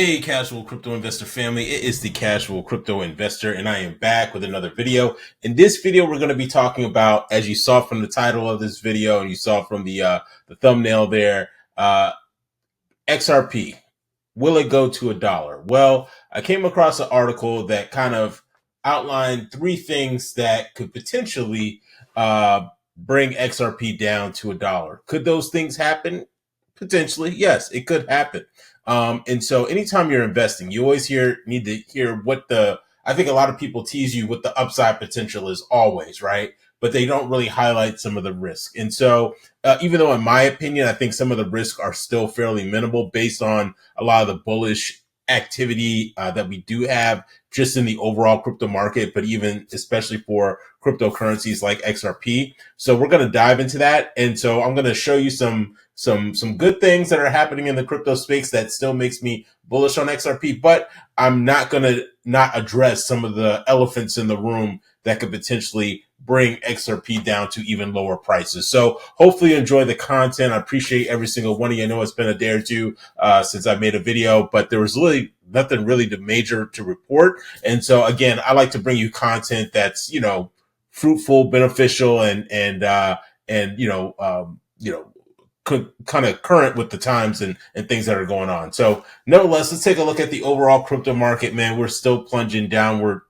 Hey, casual crypto investor family. It is the casual crypto investor, and I am back with another video. In this video, we're going to be talking about, as you saw from the title of this video and you saw from the thumbnail there, XRP. Will it go to $1? Well, I came across an article that kind of outlined three things that could potentially bring XRP down to $1. Could those things happen? Potentially, yes, it could happen. And so anytime you're investing, you always need to hear I think a lot of people tease you what the upside potential is always, right? But they don't really highlight some of the risk. And so even though in my opinion, I think some of the risks are still fairly minimal based on a lot of the bullish activity that we do have just in the overall crypto market, but even especially for cryptocurrencies like XRP. So we're going to dive into that. And so I'm going to show you some good things that are happening in the crypto space that still makes me bullish on XRP, but I'm not going to not address some of the elephants in the room that could potentially bring XRP down to even lower prices. So hopefully you enjoy the content. I appreciate every single one of you. I know it's been a day or two since I made a video, but there was really nothing really major to report. And so again, I like to bring you content that's, fruitful, beneficial, and kind of current with the times and things that are going on. So nevertheless, let's take a look at the overall crypto market, man. We're still plunging downward.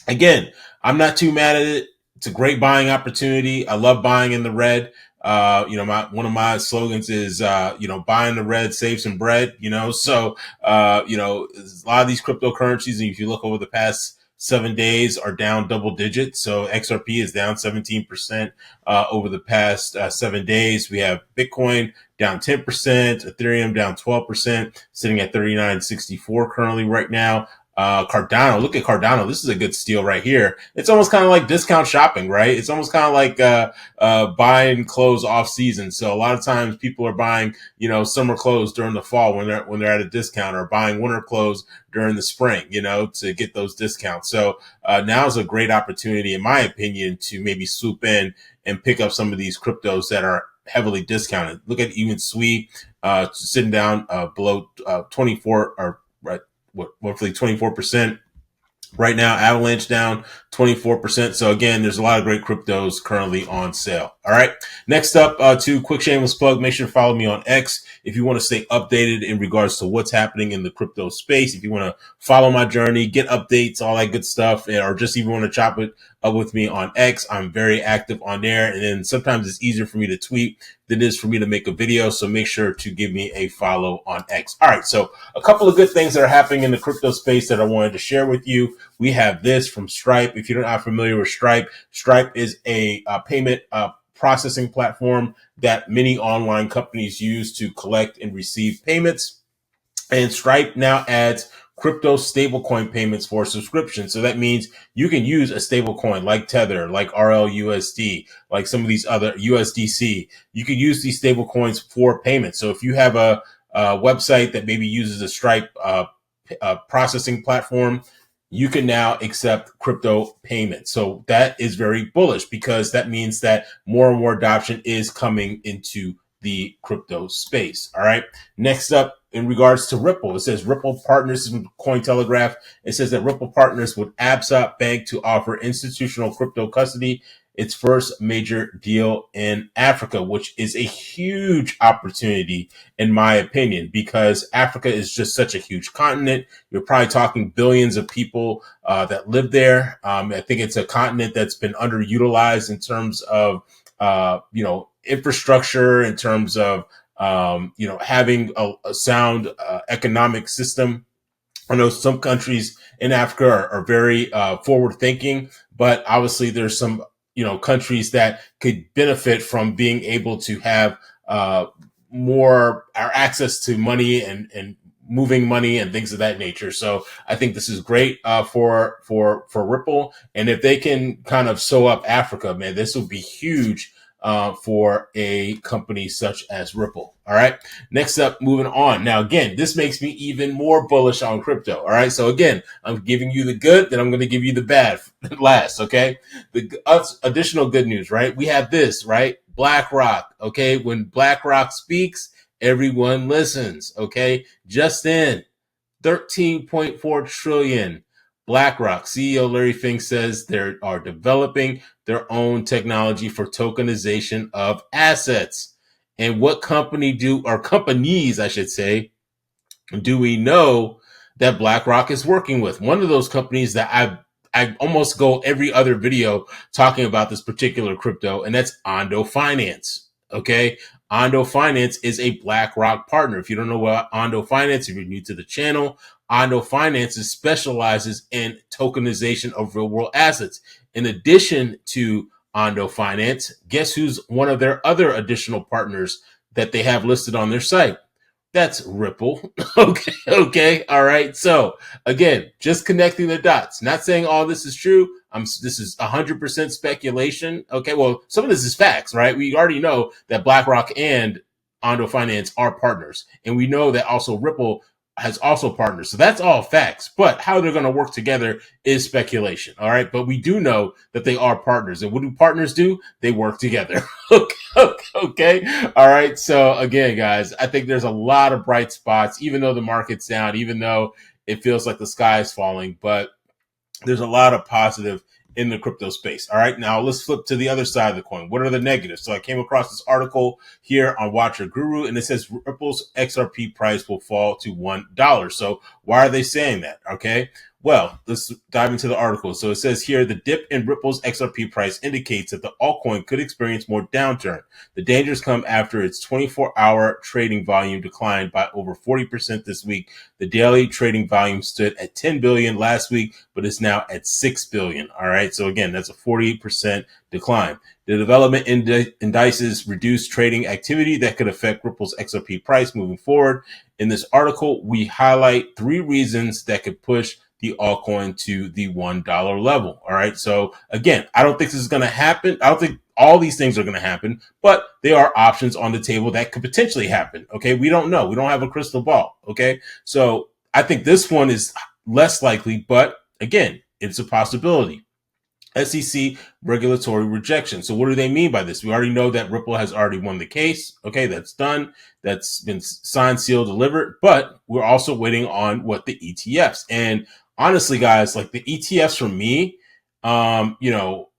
Again, I'm not too mad at it. It's a great buying opportunity. I love buying in the red. One of my slogans is, buy in the red, save some bread, so, a lot of these cryptocurrencies, and if you look over the past 7 days, are down double digits. So XRP is down 17% over the past 7 days. We have Bitcoin down 10%, Ethereum down 12%, sitting at 39.64 currently right now. Cardano, look at Cardano. This is a good steal right here. It's almost kind of like discount shopping, right? It's almost kind of like buying clothes off season. So a lot of times people are buying, summer clothes during the fall when they're at a discount, or buying winter clothes during the spring, to get those discounts. So now is a great opportunity, in my opinion, to maybe swoop in and pick up some of these cryptos that are heavily discounted. Look at even SWE sitting down below 24 or roughly 24% right now. Avalanche down 24%. So again, there's a lot of great cryptos currently on sale. All right. Next up, to quick shameless plug, make sure to follow me on X if you want to stay updated in regards to what's happening in the crypto space. If you want to follow my journey, get updates, all that good stuff, or just even want to chop it up with me on X, I'm very active on there. And then sometimes it's easier for me to tweet than it is for me to make a video. So make sure to give me a follow on X. All right. So a couple of good things that are happening in the crypto space that I wanted to share with you. We have this from Stripe. If you're not familiar with Stripe, Stripe is a payment processing platform that many online companies use to collect and receive payments. And Stripe now adds crypto stablecoin payments for subscription. So that means you can use a stablecoin like Tether, like RLUSD, like some of these other USDC. You can use these stablecoins for payments. So if you have a website that maybe uses a Stripe processing platform, you can now accept crypto payments. So that is very bullish, because that means that more and more adoption is coming into the crypto space. All right. Next up, in regards to Ripple, it says Ripple partners with Cointelegraph. It says that Ripple partners with Absa Bank to offer institutional crypto custody, its first major deal in Africa, which is a huge opportunity, in my opinion, because Africa is just such a huge continent. You're probably talking billions of people that live there. I think it's a continent that's been underutilized in terms of, infrastructure, in terms of, having a sound economic system. I know some countries in Africa are very forward thinking, but obviously there's some, countries that could benefit from being able to have more access to money and moving money and things of that nature. So I think this is great for Ripple. And if they can kind of sew up Africa, man, this will be huge for a company such as Ripple. All right. Next up, moving on. Now, again, this makes me even more bullish on crypto. All right. So again, I'm giving you the good, then I'm going to give you the bad last. Okay. The additional good news, right? We have this, right? BlackRock. Okay. When BlackRock speaks, everyone listens. Okay. Just in, 13.4 trillion. BlackRock CEO Larry Fink says they are developing their own technology for tokenization of assets. And what companies, I should say, do we know that BlackRock is working with? One of those companies that I almost go every other video talking about this particular crypto, and that's Ondo Finance. Okay. Ondo Finance is a BlackRock partner. If you don't know what Ondo Finance, if you're new to the channel, Ondo Finance specializes in tokenization of real world assets. In addition to Ondo Finance, guess who's one of their other additional partners that they have listed on their site? That's Ripple. Okay. All right. So again, just connecting the dots. Not saying all this is true. This is 100% speculation. Okay. Well, some of this is facts, right? We already know that BlackRock and Ondo Finance are partners, and we know that also Ripple has also partners. So that's all facts. But how they're going to work together is speculation. All right. But we do know that they are partners. And what do partners do? They work together. Okay. All right. So again, guys, I think there's a lot of bright spots, even though the market's down, even though it feels like the sky is falling, but there's a lot of positive in the crypto space. All right. Now let's flip to the other side of the coin. What are the negatives? So I came across this article here on Watcher Guru, and it says Ripple's XRP price will fall to $1. So why are they saying that? Okay. Well, let's dive into the article. So it says here, the dip in Ripple's XRP price indicates that the altcoin could experience more downturn. The dangers come after its 24-hour trading volume declined by over 40% this week. The daily trading volume stood at 10 billion last week, but is now at 6 billion. All right. So again, that's a 48% decline. The development indices reduce trading activity that could affect Ripple's XRP price moving forward. In this article, we highlight 3 reasons that could push the altcoin to the $1 level. All right. So again, I don't think this is going to happen. I don't think all these things are going to happen, but there are options on the table that could potentially happen. Okay. We don't know. We don't have a crystal ball. Okay. So I think this one is less likely, but again, it's a possibility. SEC regulatory rejection. So what do they mean by this? We already know that Ripple has already won the case. Okay, that's done. That's been signed, sealed, delivered. But we're also waiting on what the ETFs. And honestly, guys, like the ETFs for me, I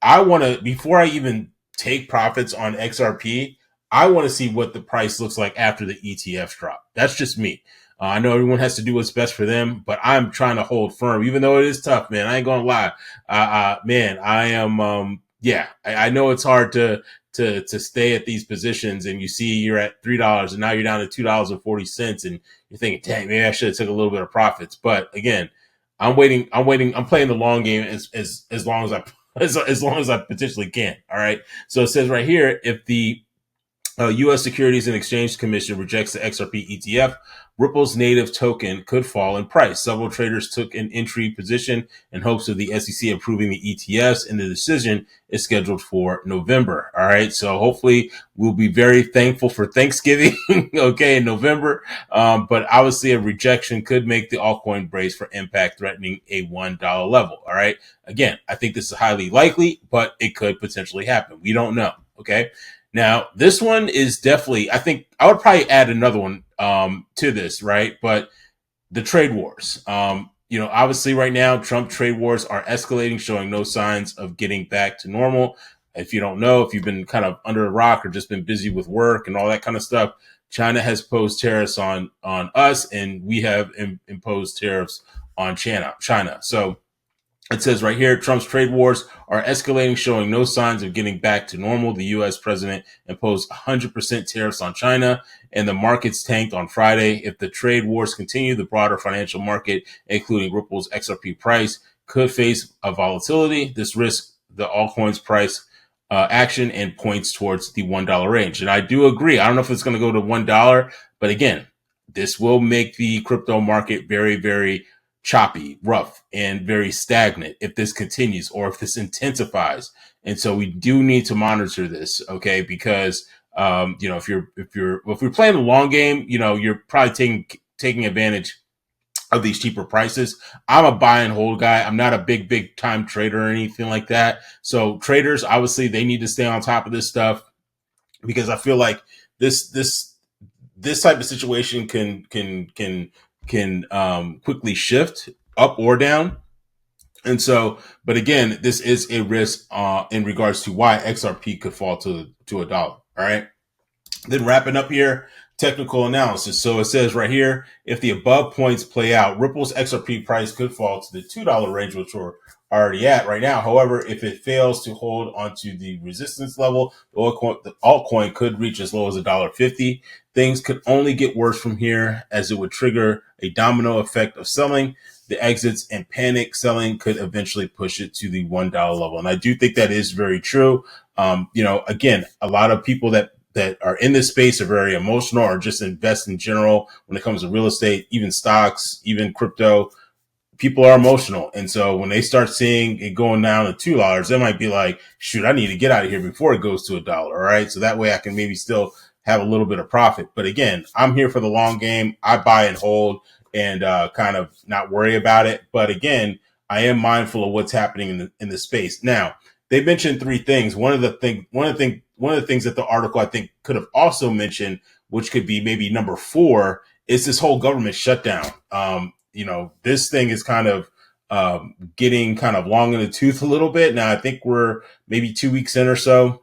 want to, before I even take profits on XRP, I want to see what the price looks like after the ETFs drop. That's just me. I know everyone has to do what's best for them, but I'm trying to hold firm, even though it is tough, man. I ain't gonna lie. Man, I am, I know it's hard to stay at these positions, and you see you're at $3 and now you're down to $2.40, and you're thinking, dang, maybe I should have took a little bit of profits. But again, I'm waiting. I'm playing the long game as long as as long as I potentially can. All right. So it says right here, if the U.S. Securities and Exchange Commission rejects the XRP ETF, Ripple's native token could fall in price. Several traders took an entry position in hopes of the SEC approving the ETFs, and the decision is scheduled for November. All right. So hopefully we'll be very thankful for Thanksgiving, okay, in November. But obviously a rejection could make the altcoin brace for impact, threatening a $1 level. All right. Again, I think this is highly likely, but it could potentially happen. We don't know. Okay. Now, this one is definitely, I think I would probably add another one to this, right? But the trade wars. Obviously right now, Trump trade wars are escalating, showing no signs of getting back to normal. If you don't know, if you've been kind of under a rock or just been busy with work and all that kind of stuff, China has posed tariffs on us, and we have imposed tariffs on China. So it says right here, Trump's trade wars are escalating, showing no signs of getting back to normal. The U.S. president imposed 100% tariffs on China, and the markets tanked on Friday. If the trade wars continue, the broader financial market, including Ripple's XRP price, could face a volatility. This risks the altcoin's price action and points towards the $1 range. And I do agree. I don't know if it's going to go to $1, but again, this will make the crypto market very, very choppy, rough, and very stagnant if this continues or if this intensifies. And so we do need to monitor this, okay? Because if you're playing the long game, you're probably taking advantage of these cheaper prices. I'm a buy and hold guy. I'm not a big time trader or anything like that. So traders, obviously, they need to stay on top of this stuff, because I feel like this type of situation can quickly shift up or down. And so, but again, this is a risk in regards to why XRP could fall to a dollar. All right. Then wrapping up here, technical analysis. So it says right here, if the above points play out, Ripple's XRP price could fall to the $2 range, which we're already at right now. However, if it fails to hold onto the resistance level, the altcoin could reach as low as $1.50. Things could only get worse from here, as it would trigger a domino effect of selling. The exits and panic selling could eventually push it to the $1 level. And I do think that is very true. Again, a lot of people that are in this space are very emotional or just invest in general when it comes to real estate, even stocks, even crypto. People are emotional. And so when they start seeing it going down to $2, they might be like, shoot, I need to get out of here before it goes to $1. All right. So that way I can maybe still have a little bit of profit. But again, I'm here for the long game. I buy and hold and kind of not worry about it. But again, I am mindful of what's happening in the space. Now, they mentioned three things. One of the things that the article I think could have also mentioned, which could be maybe number 4, is this whole government shutdown. This thing is kind of getting kind of long in the tooth a little bit. Now, I think we're maybe 2 weeks in or so.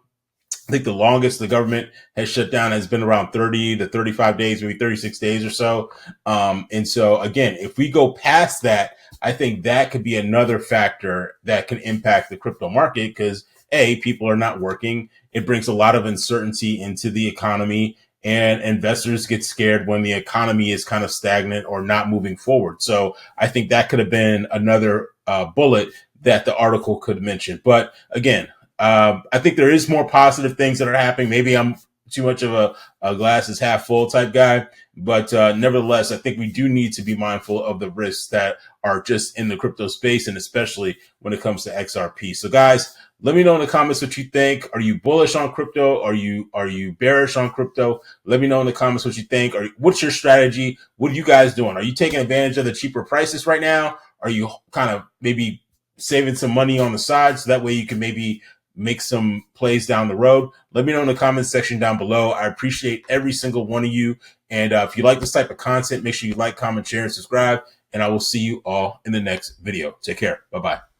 I think the longest the government has shut down has been around 30 to 35 days, maybe 36 days or so. And so, again, if we go past that, I think that could be another factor that can impact the crypto market because, A, people are not working. It brings a lot of uncertainty into the economy, and investors get scared when the economy is kind of stagnant or not moving forward. So I think that could have been another bullet that the article could mention. But again, I think there is more positive things that are happening. Maybe I'm too much of a glass is half full type guy, but nevertheless, I think we do need to be mindful of the risks that are just in the crypto space, and especially when it comes to XRP. So guys, let me know in the comments what you think. Are you bullish on crypto? Are you bearish on crypto? Let me know in the comments what you think. What's your strategy? What are you guys doing? Are you taking advantage of the cheaper prices right now? Are you kind of maybe saving some money on the side so that way you can maybe make some plays down the road? Let me know in the comments section down below. I appreciate every single one of you. And if you like this type of content, make sure you like, comment, share, and subscribe. And I will see you all in the next video. Take care. Bye-bye.